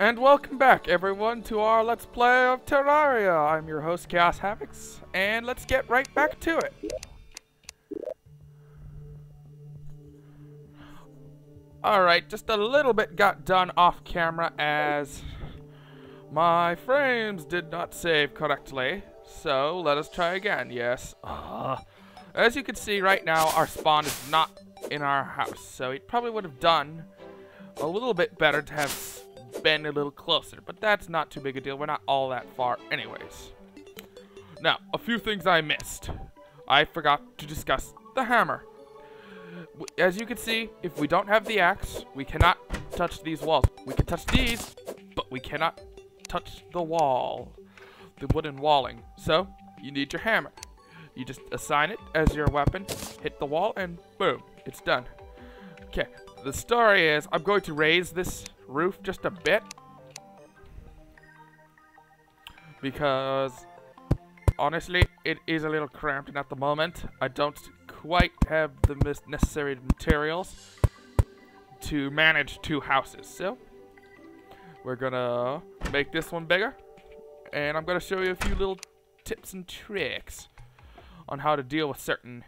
And welcome back, everyone, to our Let's Play of Terraria. I'm your host, Chaos Havocs, and let's get right back to it. Alright, just a little bit got done off camera as my frames did not save correctly. So, let us try again, yes. As you can see right now, our spawn is not in our house, so it probably would have done a little bit better to have been a little closer, but that's not too big a deal. We're not all that far anyways. Now, a few things I missed. I forgot to discuss the hammer. As you can see, if we don't have the axe, we cannot touch these walls. We can touch these, but we cannot touch the wall, the wooden walling. So, you need your hammer. You just assign it as your weapon, hit the wall, and boom, it's done. Okay, the story is I'm going to raise this roof just a bit because honestly it is a little cramped, and at the moment I don't quite have the necessary materials to manage two houses, so we're gonna make this one bigger, and I'm gonna show you a few little tips and tricks on how to deal with certain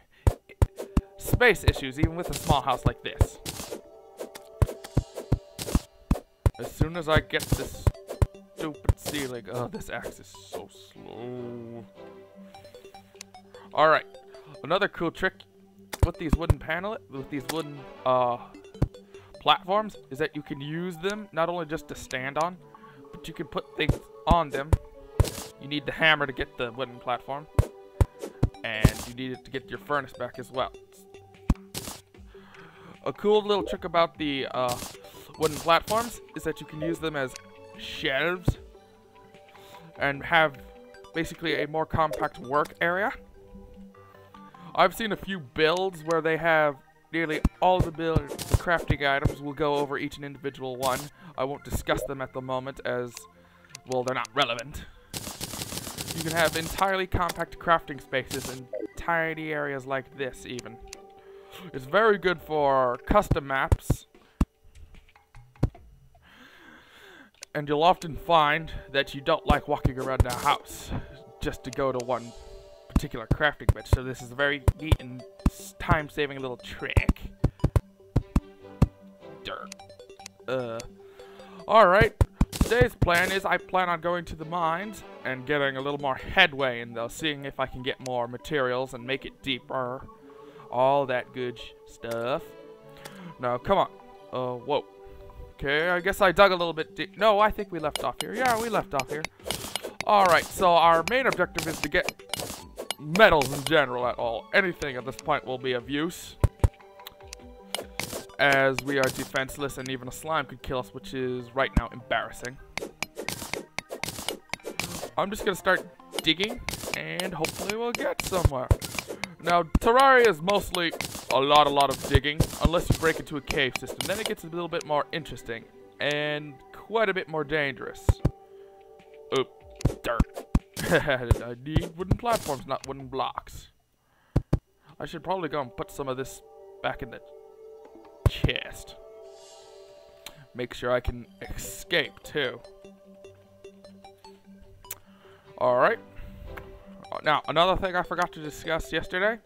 space issues even with a small house like this. As soon as I get this stupid ceiling... Oh, this axe is so slow. Alright. Another cool trick with these wooden platforms is that you can use them not only just to stand on, but you can put things on them. You need the hammer to get the wooden platform, and you need it to get your furnace back as well. A cool little trick about the wooden platforms is that you can use them as shelves and have basically a more compact work area. I've seen a few builds where they have nearly all the crafting items. We'll go over each and individual one. I won't discuss them at the moment as, well, they're not relevant. You can have entirely compact crafting spaces in tiny areas like this even. It's very good for custom maps, and you'll often find that you don't like walking around a house just to go to one particular crafting bench, so this is a very neat and time-saving little trick. Dirt. Alright, today's plan is I plan on going to the mines and getting a little more headway in those, seeing if I can get more materials and make it deeper. All that good stuff. Now, come on. Whoa. Okay, I guess I dug a little bit deep. No, I think we left off here. Yeah, we left off here. Alright, so our main objective is to get metals in general at all. Anything at this point will be of use, as we are defenseless and even a slime could kill us, which is right now embarrassing. I'm just gonna start digging, and hopefully we'll get somewhere. Now, Terraria is mostly a lot of digging, unless you break into a cave system. Then it gets a little bit more interesting, and quite a bit more dangerous. Oh, dirt. I need wooden platforms, not wooden blocks. I should probably go and put some of this back in the chest. Make sure I can escape, too. Alright. Now, another thing I forgot to discuss yesterday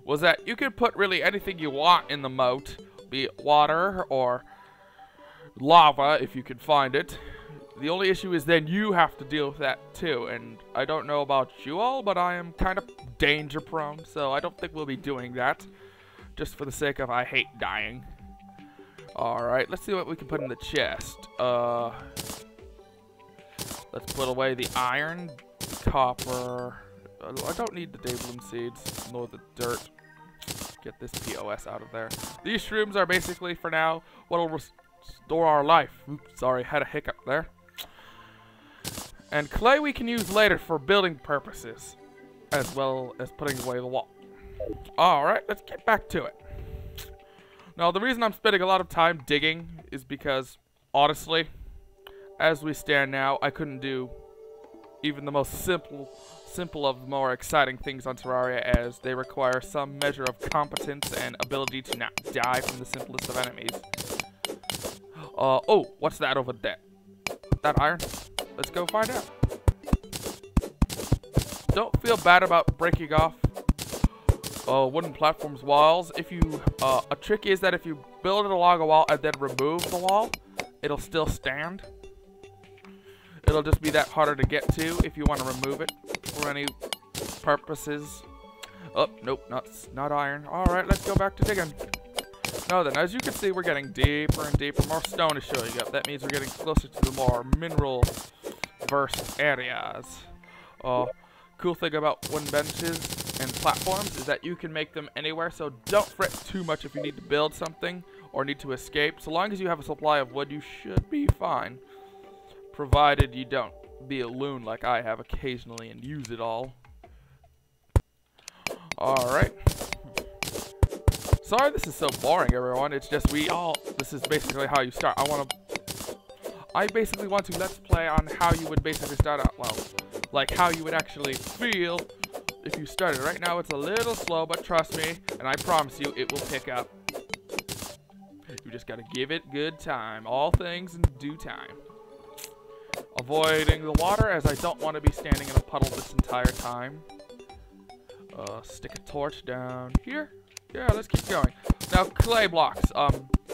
was that you can put really anything you want in the moat, be it water or lava if you can find it. The only issue is then you have to deal with that too, and I don't know about you all, but I am kind of danger prone, so I don't think we'll be doing that, just for the sake of I hate dying. Alright, let's see what we can put in the chest. Let's put away the iron, copper. I don't need the daybloom seeds nor the dirt. Get this POS out of there. These shrooms are basically for now what will restore our life. Oops, sorry, had a hiccup there. And clay we can use later for building purposes, as well as putting away the wall. Alright, let's get back to it. Now, the reason I'm spending a lot of time digging is because, honestly, as we stand now, I couldn't do even the most simple of the more exciting things on Terraria, as they require some measure of competence and ability to not die from the simplest of enemies. Oh, what's that over there? that iron? Let's go find out. Don't feel bad about breaking off wooden platforms walls. If you a trick is that if you build it along a wall and then remove the wall, it'll still stand. It'll just be that harder to get to if you want to remove it for any purposes. Oh, nope, not iron. Alright, let's go back to digging. Now then, as you can see, we're getting deeper and deeper. More stone is showing up. That means we're getting closer to the more mineral-versed areas. Cool thing about wooden benches and platforms is that you can make them anywhere, so don't fret too much if you need to build something or need to escape. So long as you have a supply of wood, you should be fine. Provided you don't be a loon like I have occasionally and use it all. Alright. Sorry this is so boring, everyone. It's just this is basically how you start. I basically want to let's play on how you would basically start out. Well, like how you would actually feel if you started. Right now it's a little slow, but trust me, and I promise you it will pick up. You just gotta give it good time. All things in due time. Avoiding the water, as I don't want to be standing in a puddle this entire time. Stick a torch down here. Yeah, let's keep going. Now, clay blocks.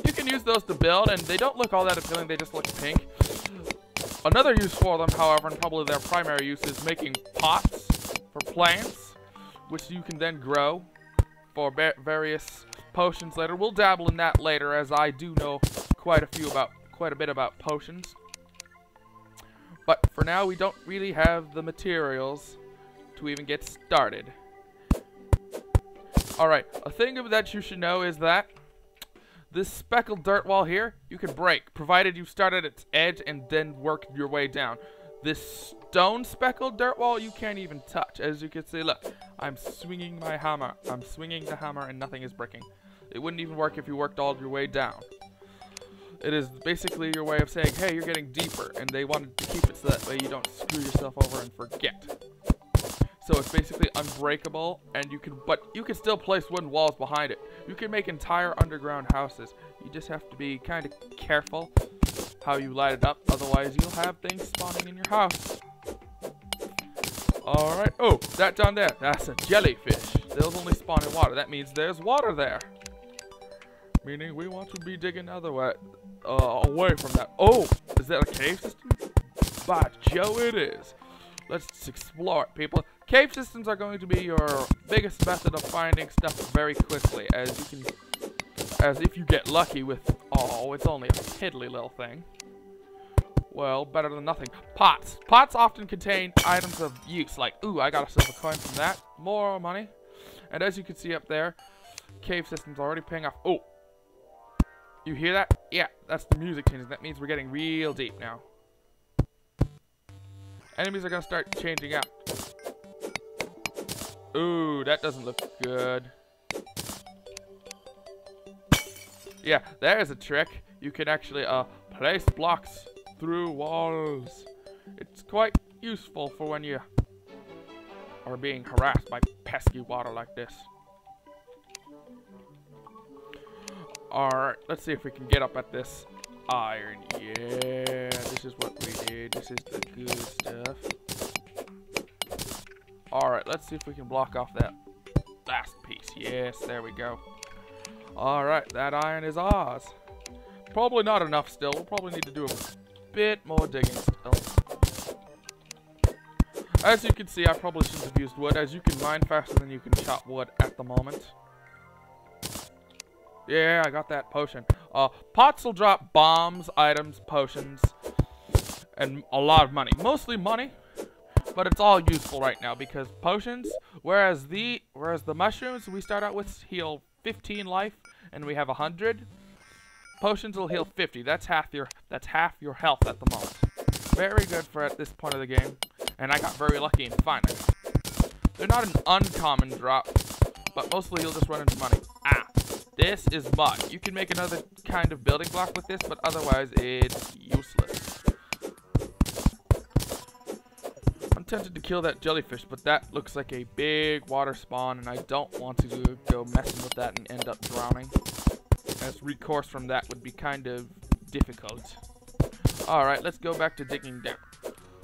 You can use those to build, and they don't look all that appealing. They just look pink. Another use for them, however, and probably their primary use, is making pots for plants, which you can then grow for various potions later. We'll dabble in that later, as I do know quite a bit about potions. But for now, we don't really have the materials to even get started. Alright, a thing that you should know is that this speckled dirt wall here, you can break, provided you start at its edge and then work your way down. This stone speckled dirt wall, you can't even touch. As you can see, look, I'm swinging my hammer. I'm swinging the hammer and nothing is breaking. It wouldn't even work if you worked all your way down. It is basically your way of saying, hey, you're getting deeper, and they wanted to keep it so that way you don't screw yourself over and forget. So it's basically unbreakable, and you can still place wooden walls behind it. You can make entire underground houses. You just have to be kind of careful how you light it up, otherwise you'll have things spawning in your house. Alright, oh, that down there, that's a jellyfish. Those only spawn in water. That means there's water there. Meaning we want to be digging away from that. Oh, is that a cave system? By Joe, it is. Let's explore it, people. Cave systems are going to be your biggest method of finding stuff very quickly, as if you get lucky with, it's only a piddly little thing. Well, better than nothing. Pots. Pots often contain items of use, like, ooh, I got a silver coin from that. More money. And as you can see up there, cave systems already paying off. Oh, you hear that? Yeah, that's the music changing. That means we're getting real deep now. Enemies are going to start changing out. Ooh, that doesn't look good. Yeah, there's a trick. You can actually place blocks through walls. It's quite useful for when you are being harassed by pesky water like this. Alright, let's see if we can get up at this iron. Yeah, this is what we need. This is the good stuff. Alright, let's see if we can block off that last piece. Yes, there we go. Alright, that iron is ours. Probably not enough still. We'll probably need to do a bit more digging still. As you can see, I probably shouldn't have used wood, as you can mine faster than you can chop wood at the moment. Yeah, I got that potion. Pots will drop bombs, items, potions, and a lot of money. Mostly money, but it's all useful right now because potions, whereas the mushrooms we start out with heal 15 life and we have 100. Potions will heal 50. That's half your health at the moment. Very good for at this point of the game, and I got very lucky in finding it. They're not an uncommon drop, but mostly you'll just run into money. Ah. This is mud. You can make another kind of building block with this, but otherwise it's useless. I'm tempted to kill that jellyfish, but that looks like a big water spawn, and I don't want to go messing with that and end up drowning, as recourse from that would be kind of difficult. Alright, let's go back to digging down.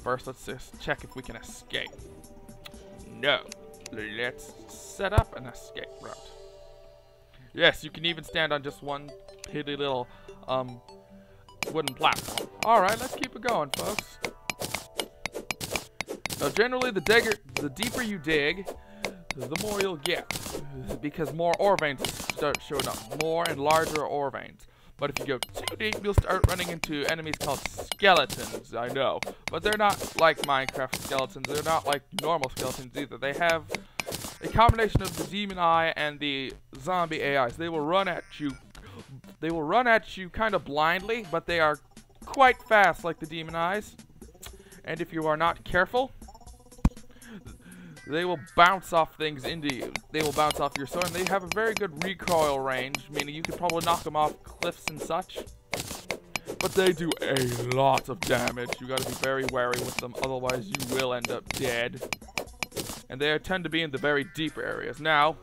First, let's just check if we can escape. No. Let's set up an escape route. Yes, you can even stand on just one piddly little wooden platform. Alright, let's keep it going, folks. Now, generally, the deeper you dig, the more you'll get, because more ore veins will start showing up, more and larger ore veins. But if you go too deep, you'll start running into enemies called skeletons, I know. But they're not like Minecraft skeletons, they're not like normal skeletons either. They have a combination of the demon eye and the zombie AIs. They will run at you kind of blindly, but they are quite fast like the demon eyes. And if you are not careful, they will bounce off things into you. They will bounce off your sword, and they have a very good recoil range, meaning you could probably knock them off cliffs and such. But they do a lot of damage. You gotta be very wary with them, otherwise you will end up dead. And they tend to be in the very deep areas. Now,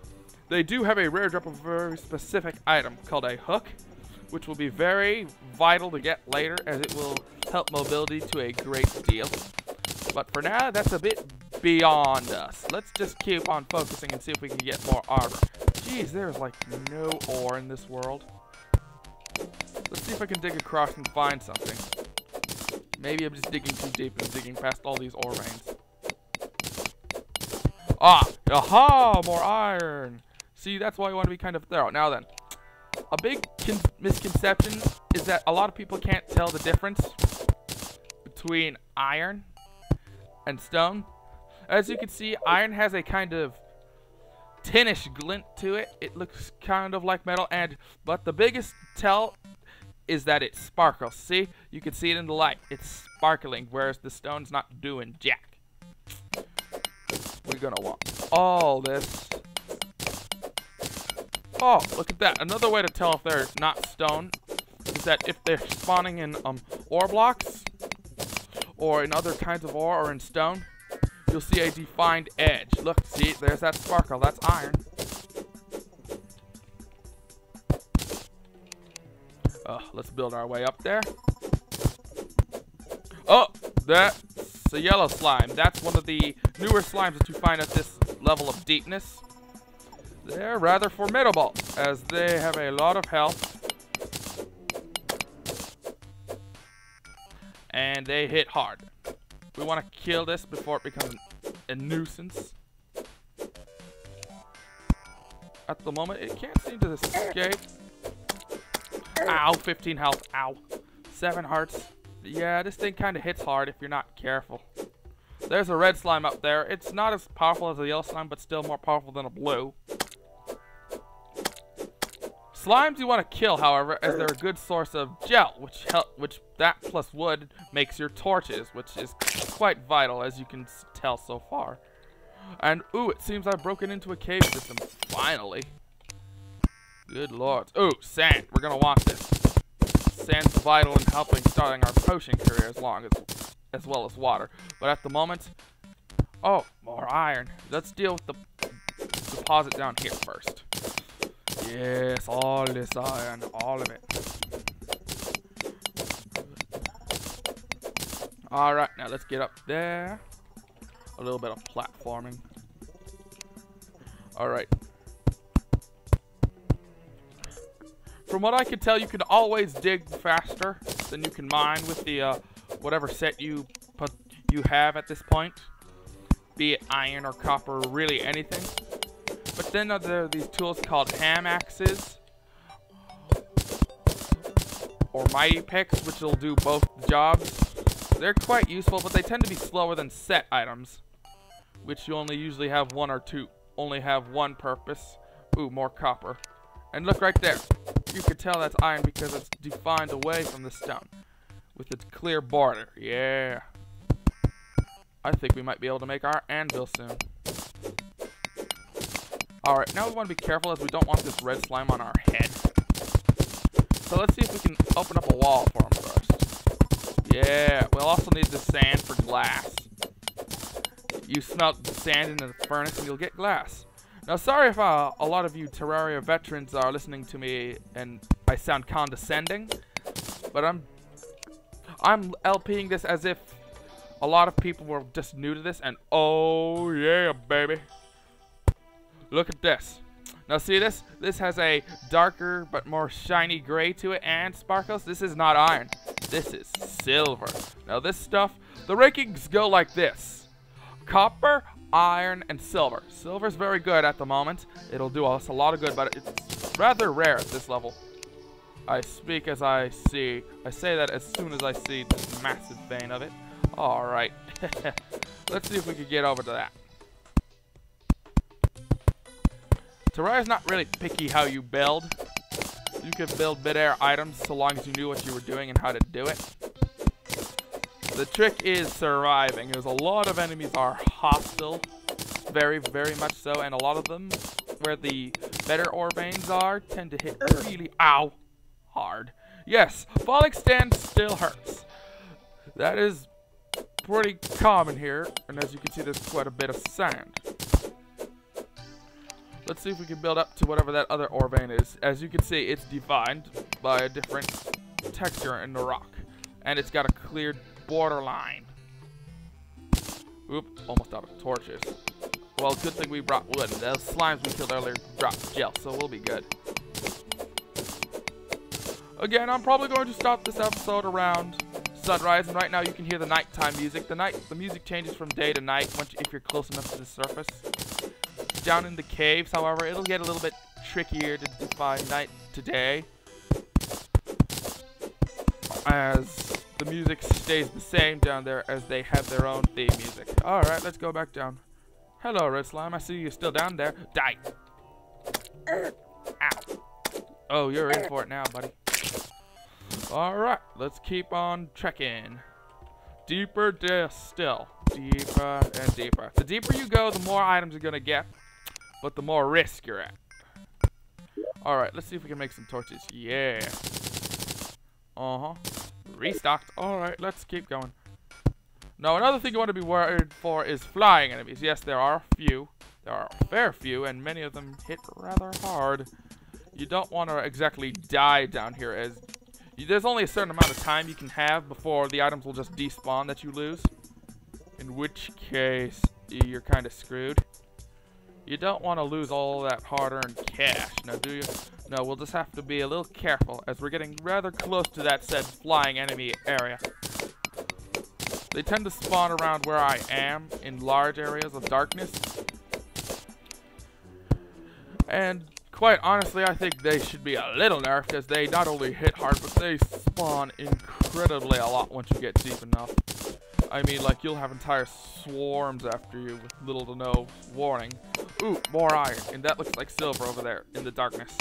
they do have a rare drop of a very specific item called a hook, which will be very vital to get later, as it will help mobility to a great deal. But for now, that's a bit beyond us. Let's just keep on focusing and see if we can get more armor. Jeez, there's like no ore in this world. Let's see if I can dig across and find something. Maybe I'm just digging too deep and digging past all these ore veins. Ah! Aha! More iron! See, that's why you want to be kind of thorough. Now then, a big misconception is that a lot of people can't tell the difference between iron and stone. As you can see, iron has a kind of tinish glint to it. It looks kind of like metal, but the biggest tell is that it sparkles. See? You can see it in the light. It's sparkling, whereas the stone's not doing jack. We're gonna want all this. Oh, look at that. Another way to tell if they're not stone is that if they're spawning in ore blocks, or in other kinds of ore, or in stone, you'll see a defined edge. Look, see, there's that sparkle. That's iron. Let's build our way up there. Oh, that's a yellow slime. That's one of the newer slimes that you find at this level of deepness. They're rather formidable, as they have a lot of health. And they hit hard. We want to kill this before it becomes a nuisance. At the moment, it can't seem to escape. Ow, 15 health. Ow. 7 hearts. Yeah, this thing kind of hits hard if you're not careful. There's a red slime up there. It's not as powerful as a yellow slime, but still more powerful than a blue. Slimes you want to kill, however, as they're a good source of gel, which that plus wood makes your torches, which is quite vital, as you can tell so far. And, ooh, it seems I've broken into a cave system, finally. Good lord. Ooh, sand. We're gonna want this. Sand's vital in helping starting our potion career as well as water. But at the moment, oh, more iron. Let's deal with the deposit down here first. Yes, all this iron, all of it. Alright, now let's get up there. A little bit of platforming. Alright. From what I can tell, you can always dig faster than you can mine with the whatever set you have at this point. Be it iron or copper, really anything. But then there are these tools called ham axes or mighty picks, which will do both jobs. They're quite useful, but they tend to be slower than set items, which you only usually have one or two. Only have one purpose. Ooh, more copper. And look right there. You can tell that's iron because it's defined away from the stone with its clear border. Yeah. I think we might be able to make our anvil soon. Alright, now we want to be careful as we don't want this red slime on our head. So let's see if we can open up a wall for him first. Yeah, we'll also need the sand for glass. You smelt the sand in the furnace and you'll get glass. Now, sorry if a lot of you Terraria veterans are listening to me and I sound condescending, but I'm LPing this as if a lot of people were just new to this, and oh yeah, baby. Look at this. Now see this? This has a darker but more shiny gray to it and sparkles. This is not iron. This is silver. Now this stuff, the rankings go like this. Copper, iron, and silver. Silver's very good at the moment. It'll do us a lot of good, but it's rather rare at this level. I speak as I see. I say that as soon as I see this massive vein of it. Alright. Let's see if we can get over to that. Terraria's not really picky how you build. You can build mid-air items so long as you knew what you were doing and how to do it. The trick is surviving, because a lot of enemies are hostile. Very, very much so, and a lot of them, where the better ore veins are, tend to hit really, ow, hard. Yes, falling stand still hurts. That is pretty common here, and as you can see, there's quite a bit of sand. Let's see if we can build up to whatever that other ore vein is. As you can see, it's defined by a different texture in the rock, and it's got a cleared borderline. Oop, almost out of torches. Well, good thing we brought wood. Those slimes we killed earlier dropped gel, so we'll be good. Again, I'm probably going to stop this episode around sunrise, and right now you can hear the nighttime music. The music changes from day to night if you're close enough to the surface. Down in the caves, however, it'll get a little bit trickier to define night to day, as the music stays the same down there as they have their own theme music. Alright, let's go back down. Hello, Red Slime. I see you're still down there. Die! Ow. Oh, you're in for it now, buddy. Alright, let's keep on trekking. Deeper still. Deeper and deeper. The deeper you go, the more items you're gonna get, but the more risk you're at. Alright, let's see if we can make some torches. Yeah. Uh-huh. Restocked. Alright, let's keep going. Now, another thing you want to be worried for is flying enemies. Yes, there are a few. There are a fair few, and many of them hit rather hard. You don't want to exactly die down here, as there's only a certain amount of time you can have before the items will just despawn that you lose. In which case, you're kind of screwed. You don't want to lose all that hard-earned cash, now do you? No, we'll just have to be a little careful, as we're getting rather close to that said flying enemy area. They tend to spawn around where I am, in large areas of darkness. And quite honestly, I think they should be a little nerfed, as they not only hit hard, but they spawn incredibly a lot once you get deep enough. I mean, like, you'll have entire swarms after you with little to no warning. Ooh, more iron, and that looks like silver over there in the darkness.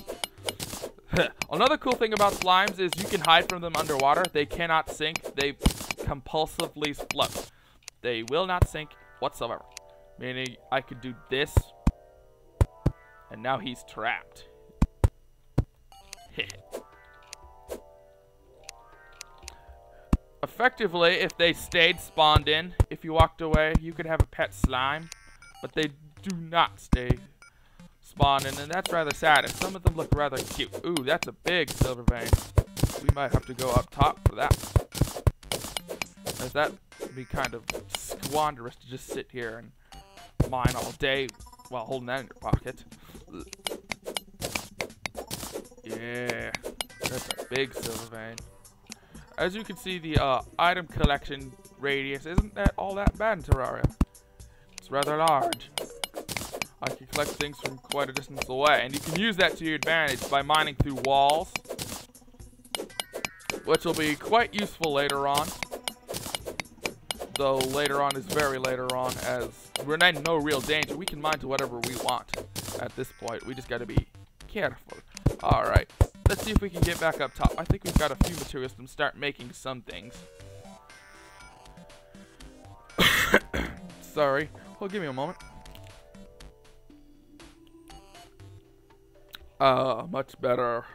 Another cool thing about slimes is you can hide from them underwater. They cannot sink. They compulsively float. They will not sink whatsoever. Meaning, I could do this, and now he's trapped. Effectively, if they stayed spawned in, if you walked away, you could have a pet slime, but they do not stay spawned in, and that's rather sad, and some of them look rather cute. Ooh, that's a big silver vein. We might have to go up top for that, as that would be kind of squanderous to just sit here and mine all day while holding that in your pocket. Yeah, that's a big silver vein. As you can see, the item collection radius isn't all that bad in Terraria. It's rather large. I can collect things from quite a distance away, and you can use that to your advantage by mining through walls, which will be quite useful later on. Though later on is very later on, as we're in no real danger. We can mine to whatever we want at this point. We just got to be careful. Alright. Let's see if we can get back up top. I think we've got a few materials to start making some things. Sorry. Well, give me a moment. Much better.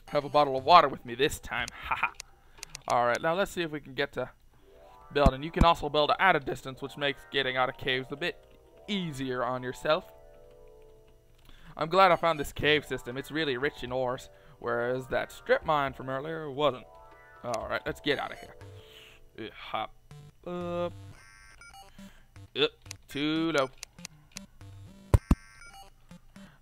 Have a bottle of water with me this time. Haha. Alright, now let's see if we can get to building. You can also build at a distance, which makes getting out of caves a bit easier on yourself. I'm glad I found this cave system. It's really rich in ores, whereas that strip mine from earlier wasn't. Alright, let's get out of here. Hop up. Up. Too low.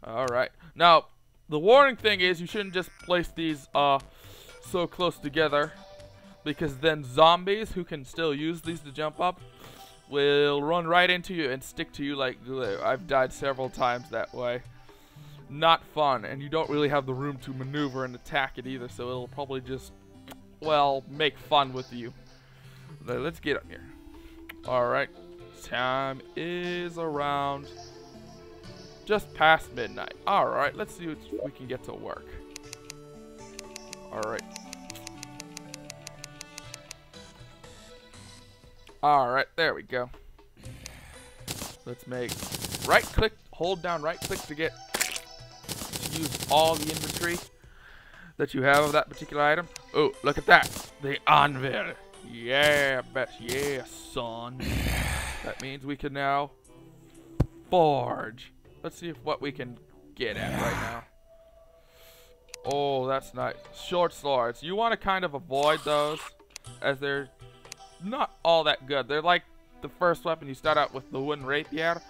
Alright. Now, the warning thing is you shouldn't just place these so close together, because then zombies who can still use these to jump up will run right into you and stick to you like glue. I've died several times that way. Not fun, and you don't really have the room to maneuver and attack it either, so it'll probably just, well, make fun with you. Let's get up here. Alright, time is around just past midnight. Alright, let's see if we can get to work. Alright. Alright, there we go. Let's make right click, hold down right click to get to use all the inventory that you have of that particular item. Oh, look at that. The anvil. Yeah, bitch. Yeah, son. That means we can now forge. Let's see what we can get at right now. Oh, that's nice. Short swords. You want to kind of avoid those, as they're not all that good. They're like the first weapon. You start out with the wooden rapier.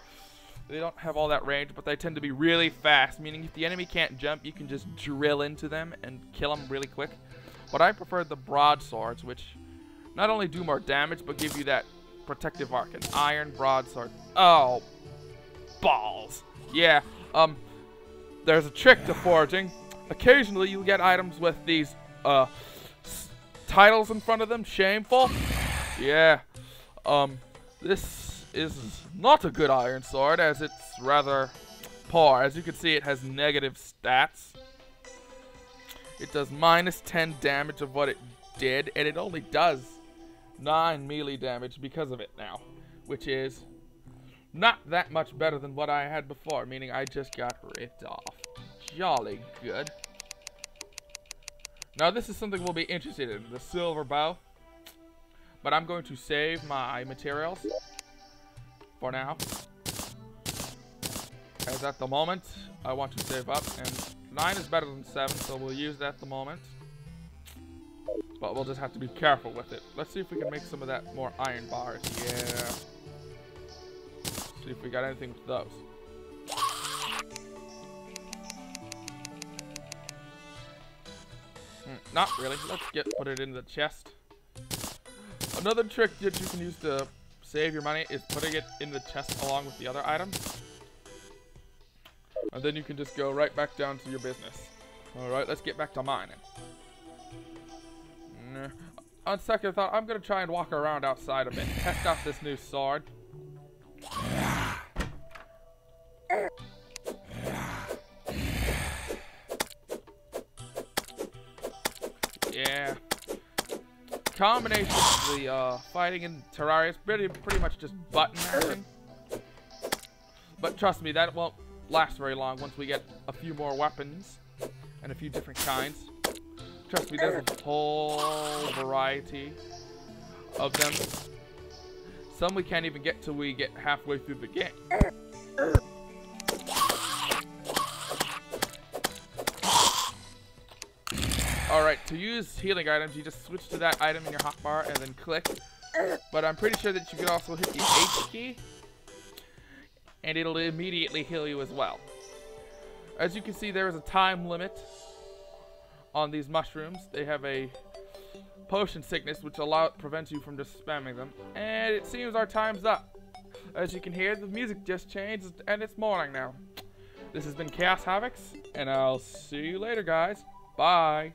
They don't have all that range, but they tend to be really fast, meaning if the enemy can't jump, you can just drill into them and kill them really quick. But I prefer the broadswords, which not only do more damage, but give you that protective arc. An iron broadsword. Oh, balls. Yeah, there's a trick to forging. Occasionally, you'll get items with these, titles in front of them. Shameful. Yeah. This is not a good iron sword, as it's rather poor. As you can see, it has negative stats. It does minus 10 damage of what it did, and it only does 9 melee damage because of it now, which is not that much better than what I had before, meaning I just got ripped off. Jolly good. Now this is something we'll be interested in, the silver bow. But I'm going to save my materials for now. As at the moment, I want to save up, and 9 is better than 7, so we'll use that at the moment. But we'll just have to be careful with it. Let's see if we can make some of that more iron bars. Yeah. See if we got anything with those. Not really. Let's put it in the chest. Another trick that you can use to save your money is putting it in the chest along with the other items. And then you can just go right back down to your business. Alright, let's get back to mining. On second thought, I'm going to try and walk around outside a bit. Test out this new sword. Yeah. Combination of the fighting in Terraria is pretty much just button mashing. But trust me, that won't last very long once we get a few more weapons and a few different kinds. Trust me, there's a whole variety of them. Some we can't even get till we get halfway through the game. Alright, to use healing items, you just switch to that item in your hotbar and then click. But I'm pretty sure that you can also hit the H key, and it'll immediately heal you as well. As you can see, there is a time limit on these mushrooms. They have a potion sickness, which prevents you from just spamming them. And it seems our time's up. As you can hear, the music just changed, and it's morning now. This has been Chaos Havocs, and I'll see you later, guys. Bye.